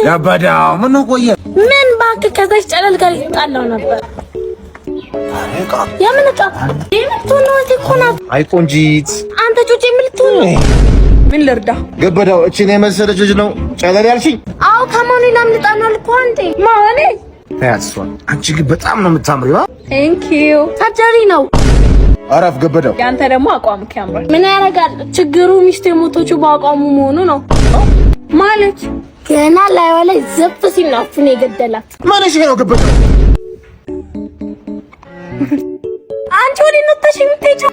ገበዳው ምን ቆየ? ምን ባክ ከዛች ጨለል ጋር ይጣላው ነበር። የምን ዕቃ የምትሆነው እኮ ናት። አይ ቆንጂት አንተ ጩጬ የምትሆነው ምን ልርዳ? ገበዳው እቺን የመሰለች ልጅ ነው ጨለል ያልሽኝ? አዎ ከማን ላምልጣናል እኮ አንዴ ማኔ ታያስዋል። አንቺ ግን በጣም ነው የምታምሪው። ቴንክ ዩ ሰርጀሪ ነው። አረፍ ገበዳው። ያንተ ደግሞ አቋም ያምራል። ምን ያረጋል? ችግሩ ሚስቴ ሞቶቹ በአቋሙ መሆኑ ነው ማለት ገና ላይዋ ላይ ዘፍ ሲል ነው አፉን የገደላት። ማነሽ ነው ገበዳው? አንቺ ወዴት ነው የምትሄጂው?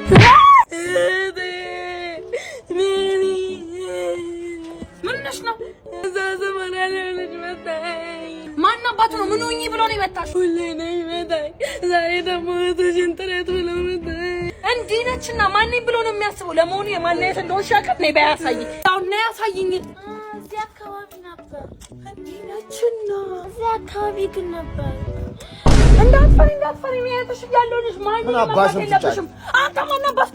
ምን ነሽ ነው? እዛ ዘመን ያለ ልጅ መጣኝ። ማን አባቱ ነው? ምን ሆኜ ብሎ ነው የመጣሽ? ሁሌ ነው የሚመጣኝ። ዛሬ ደግሞ ተሽንጥረት ብሎ መጣኝ። እንዲህ ነችና ማን ብሎ ነው የሚያስበው? ለመሆኑ የማንነት እንደሆንሽ አቀፍ ነው ባያሳይ። አው ነው ያሳይኝ። እዚህ አካባቢ ነበር። እንዲህ ነችና እዚህ አካባቢ ግን ነበር። እንዳፈሪ የሚያተሽ ያለው ልጅ ማን ነው? አባሽ የለብሽም አንተ ማን አባሽ?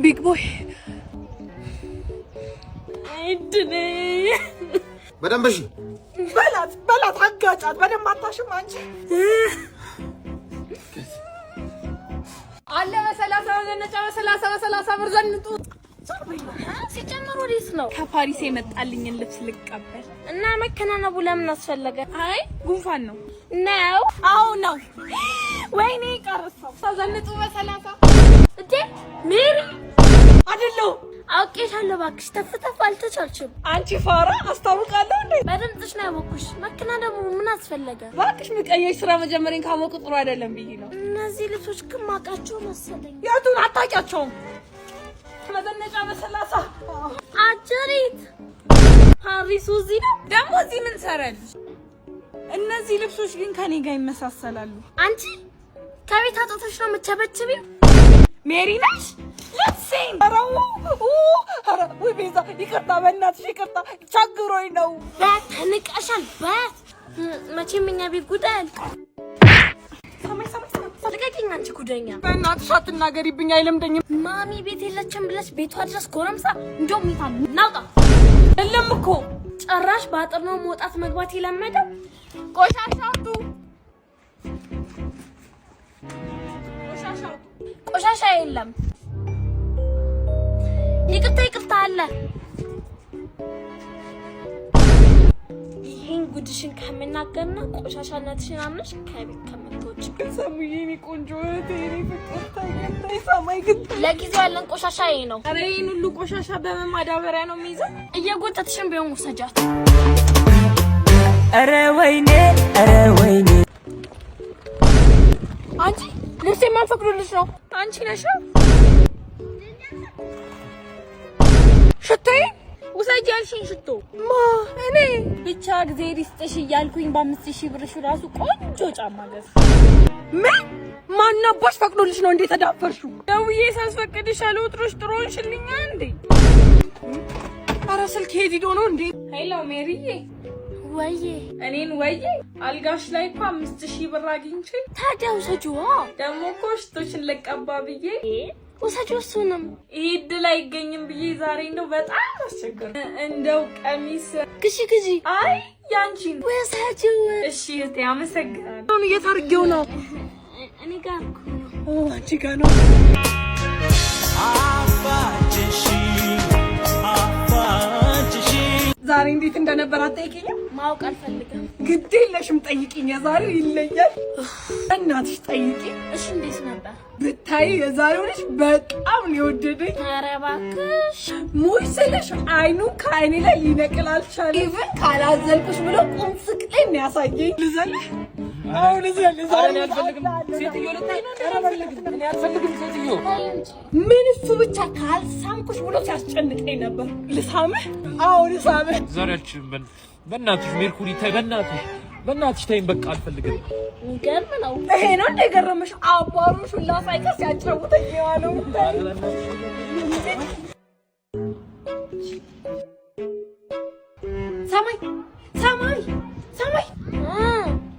ቢግ ቦይ አይድኔ በደንብ እሺ በላት አጋጫት። በደንብ አታሽም አንቺ አለ በ30 ብር ዘንጡ ሲጨመር ወዴት ነው? ከፓሪስ የመጣልኝን ልብስ ልቀበል እና መከናነቡ ለምን አስፈለገ? አይ ጉንፋን ነው። አዎ ነው። ወይኔ ቀርሰው ዘንጡ በ30 እንዴ ሜሪ አይደለው አውቄሻለሁ። እባክሽ ተፍተፍ አልተቻልሽም። አንቺ ፋራ አስታውቃለሁ እንዴ? በድምፅሽ ነው ያወኩሽ። መከናነቡ ምን አስፈለገ? እባክሽ ምቀየሽ ስራ መጀመሪያን ካወቁ ጥሩ አይደለም ብዬ ነው። እነዚህ ልብሶች ግን ማውቃቸው መሰለኝ። ያቱን አታውቂያቸውም? መዘነጫ በ30 አጀሪት ፓሪሱ እዚህ ነው ደግሞ እዚህ ምን ሰራልሽ? እነዚህ ልብሶች ግን ከኔ ጋር ይመሳሰላሉ። አንቺ ከቤት አጥተሽ ነው የምትቸበችቢው? ሜሪ ነሽ? ለሴን ወይ ቤዛ ይቅርታ፣ በእናትሽ ይቅርታ፣ ቸግሮኝ ነው። ተንቀሻል። መቼም እኛ ቤት ጉዳይ አልቀር። ልቀቂኝ አንቺ ጉደኛ። በእናትሽ አትናገሪብኝ፣ አይለምደኝም። ማሚ ቤት የለችም ብለሽ ቤቷ ድረስ ጎረምሳ እንደውም ይታል ናውጣ። የለም እኮ ጭራሽ በአጥር ነው መውጣት መግባት የለመደው። ቆሻሻ የለም። ይቅርታ አለ። ይሄን ጉድሽን ከምናገርና ቆሻሻነትሽን አምነሽ ከቤት ከመጥቶች ሰሙዬ እኔ ቆንጆ እኔ ፍቅር ታይገኝ ሰማይ ግን ለጊዜው ያለን ቆሻሻ ይሄ ነው። አረ ይሄን ሁሉ ቆሻሻ በማዳበሪያ ነው የሚይዘው። እየጎተትሽን ቢሆን ውሰጃት። አረ ወይኔ አንቺ ልብስ የማልፈቅዱልሽ ነው። አንቺ ነሽ ሽቶዬ ውሰጂ ያልሽኝ ሽቶ እኔ ብቻ ጊዜ ሪስጥሽ እያልኩኝ በ5000 ብርሽ ራሱ ቆንጆ ጫማ ገዝ። ምን ማናባሽ ፈቅዶልሽ ነው እንዴ ተዳፈርሹ? ደውዬ ሳስፈቅድሽ አልወጥሮሽ ጥሩንሽልኛ እንዴ? አረ ስልክ ሄዲዶ ነው እንዴ? ሄሎ ሜሪዬ። ወይዬ እኔን ወይዬ አልጋሽ ላይ እኮ 5000 ብር አግኝቼ። ታዲያ ውሰጂዋ። ደግሞ እኮ ሽቶሽን ልቀባ ብዬ ውሰጂው። እሱንም ይሄ እድል አይገኝም ብዬ ዛሬ እንደው በጣም አስቸገር። እንደው ቀሚስ ግዢ። አይ ያንቺን ውሰጂው። እሺ እህቴ አመሰግናለሁ። አሁን እየታርጌው ነው። እኔ ጋር አንቺ ጋር ነው። ዛሬ እንዴት እንደነበር አትጠይቂኝም? ማወቅ አልፈልግም። ግድ የለሽም ጠይቂኝ። የዛሬው ይለያል። እናትሽ ጠይቂ። እሺ እንዴት ነበር? ብታይ የዛሬው ልጅ በጣም ሊወደደኝ። ኧረ እባክሽ ሙይ ስልሽ አይኑ ከአይኔ ላይ ሊነቅል አልቻለም። ኢቭን ካላዘልኩሽ ብሎ ቁም ስቅሌን ነው ያሳየኝ። ልዘልህ? አዎ ልዘልህ። ዛሬ አልፈልግም። ሴትዮ ልታይ ነው። እኔ አልፈልግም ሴትዮ። ምን እሱ ብቻ ካልሳምኩሽ ብሎ ሲያስጨንቀኝ ነበር። ልሳምህ? አዎ ልሳምህ። ዛሬያችን በእናትሽ ሜርኩሪ ታይ፣ በእናትሽ ታይም። በቃ አልፈልግም። የሚገርም ነው። ይሄ ነው እንደ ገረመሽ? አባሮሽ ሁላ ሳይቀር ሲያጫውተኝ የዋለው ሰማይ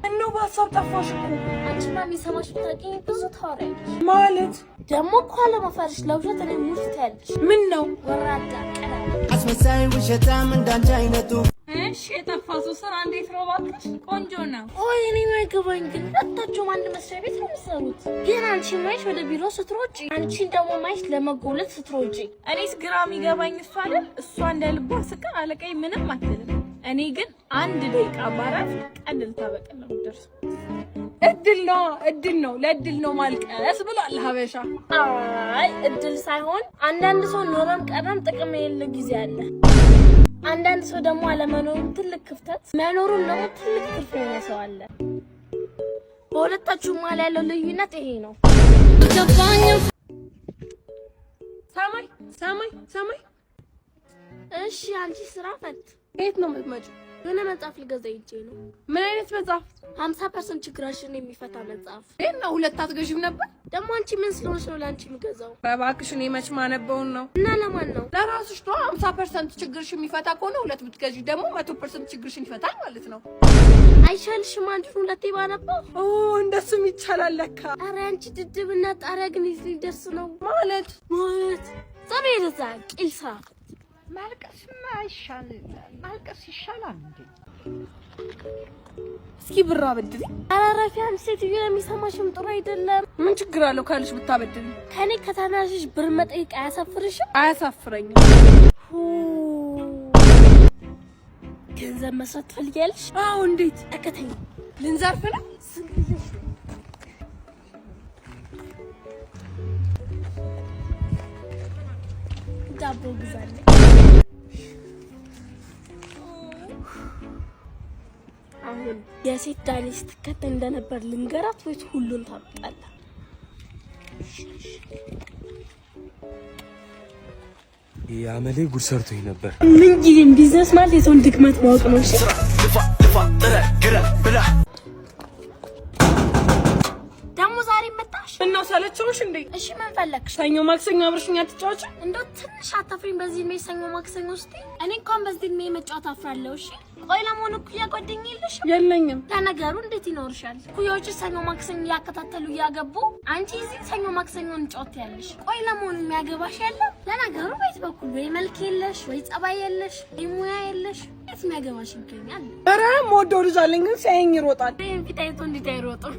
እነው በሀሳብ ጠፋሽ እኮ። አንቺማ የሚሰማሽ ብታውቂኝ ብዙ ታወሪያለሽ። ማለት ደግሞ እኮ አለመፈርሽ ለውሸት እኔ ሙሽ ታያለሽ። ምን ነው ወራዳ ቀላ አስመሳይ ውሸታም እንዳንቺ አይነቱ እሺ የጠፋው ስራ እንዴት ነው እባክሽ? ቆንጆ ነው። ቆይ እኔ ማይገባኝ ግን ሁለታችሁም አንድ መስሪያ ቤት ነው የምትሰሩት። ግን አንቺ ማይሽ ወደ ቢሮ ስትሮጪ፣ አንቺን ደግሞ ማይሽ ለመጎብለት ስትሮጪ። እኔስ ግራ የሚገባኝ እሷ አይደል? እሷ እንደ ልቧ ስቃ አለቀኝ ምንም አትልም። እኔ ግን አንድ ደቂቃ ባረፍ ቀድል ታበቀል ነው ደርሶ እድል ነው ለእድል ነው ማልቀስ ብሏል ሀበሻ። አይ እድል ሳይሆን አንዳንድ ሰው ኖረም ቀረም ጥቅም የሌለው ጊዜ አለ። አንዳንድ ሰው ደግሞ አለመኖሩን ትልቅ ክፍተት መኖሩን ደግሞ ትልቅ ትርፍ የሆነ ሰው አለ። በሁለታችሁ መሀል ያለው ልዩነት ይሄ ነው። ሰማይ እሺ አንቺ ስራ ፈት የት ነው የምትመጪው? የሆነ መጽሐፍ ልገዛ ሂጄ ነው። ምን አይነት መጽሐፍ? 50% ችግራችን የሚፈታ መጽሐፍ። እና ሁለት አትገዢም ነበር? ደግሞ አንቺ ምን ስለሆነሽ ነው ለአንቺ የምገዛው? እባክሽ እኔ መች ማነበውን ነው። እና ለማን ነው? ለራስሽ ነው። 50% ችግርሽ የሚፈታ ከሆነ ሁለት ብትገዢ ደግሞ 100% ችግርሽን ይፈታል ማለት ነው። አይሻልሽም አንቺን ሁለቴ ባነበው? ኦ እንደሱም ይቻላል ለካ። ኧረ አንቺ ድድብና ጣሪያ ግን ሊደርስ ነው ማለት ሰሜን ዛ ቂልሳ ማልቀስማ ማልቀስ ይሻላል እንዴ? እስኪ ብር አበድሪ። ኧረ ረፊ አንቺ ሴትዮ የሚሰማሽም ጥሩ አይደለም። ምን ችግር አለው ካልሽ ብታበድሪ? ከኔ ከታናሽሽ ብር መጠየቅ አያሳፍርሽም? አያሳፍረኝም። ገንዘብ መስራት ትፈልጊያለሽ? አዎ እንዴት? እከተኝ። ልንዘርፍ ነው? ዳቦ ግዛለኝ። አሁን የሴት ዳሌ ስትከተል እንደነበር ልንገራት ወይስ ሁሉን ታውቃለህ? ያመሌ ጉድ ሰርቶኝ ነበር። ምን ጊዜም ቢዝነስ ማለት የሰውን ድክመት ማወቅ ነው። እሺ ደግሞ ዛሬ መጣሽ? እናው ሰለቸውሽ እንዴ? እሺ ምን ፈለግሽ? ሰኞ ማክሰኞ አብረሽኝ አትጫወቺ? እንደው ትንሽ አታፍሪኝ? በዚህ እድሜ ሰኞ ማክሰኞ ውስጥ እኔ እንኳን በዚህ እድሜ መጫወት አፍራለሁ። እሺ ቆይ ለመሆኑ እኩያ ጓደኛ የለሽም? የለኝም። ለነገሩ እንዴት ይኖርሻል? እኩያዎች ሰኞ ማክሰኞ ያከታተሉ እያገቡ አንቺ እዚህ ሰኞ ማክሰኞ እንጫወት ያለሽ። ቆይ ለመሆኑ የሚያገባሽ የለም? ለነገሩ ቤት በኩል ወይ መልክ የለሽ ወይ ጸባይ የለሽ ወይ ሙያ የለሽ፣ የት የሚያገባሽ ይገኛል? ኧረ የምወደው ልጅ አለኝ ግን ሲያየኝ ይሮጣል። ይሄን ፊታይቶ እንዴት አይሮጥም?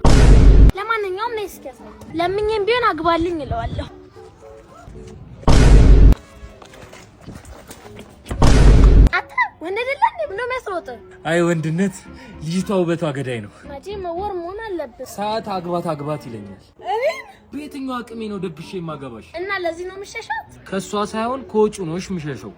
ለማንኛውም ነይ እስኪ ያሳይ። ለምኜም ቢሆን አግባልኝ እለዋለሁ። ወንድ አይደለ እንዴ? ምን ነው የሚያስሮጥ? አይ ወንድነት፣ ልጅቷ ውበቷ ገዳይ ነው። ማጂ መወር መሆን አለበት። ሰዓት አግባት ይለኛል። በየትኛው አቅሜ ነው ደብሼ የማገባሽ? እና ለዚህ ነው የምሸሻት? ከሷ ሳይሆን ከወጩ ነው የምሸሸው።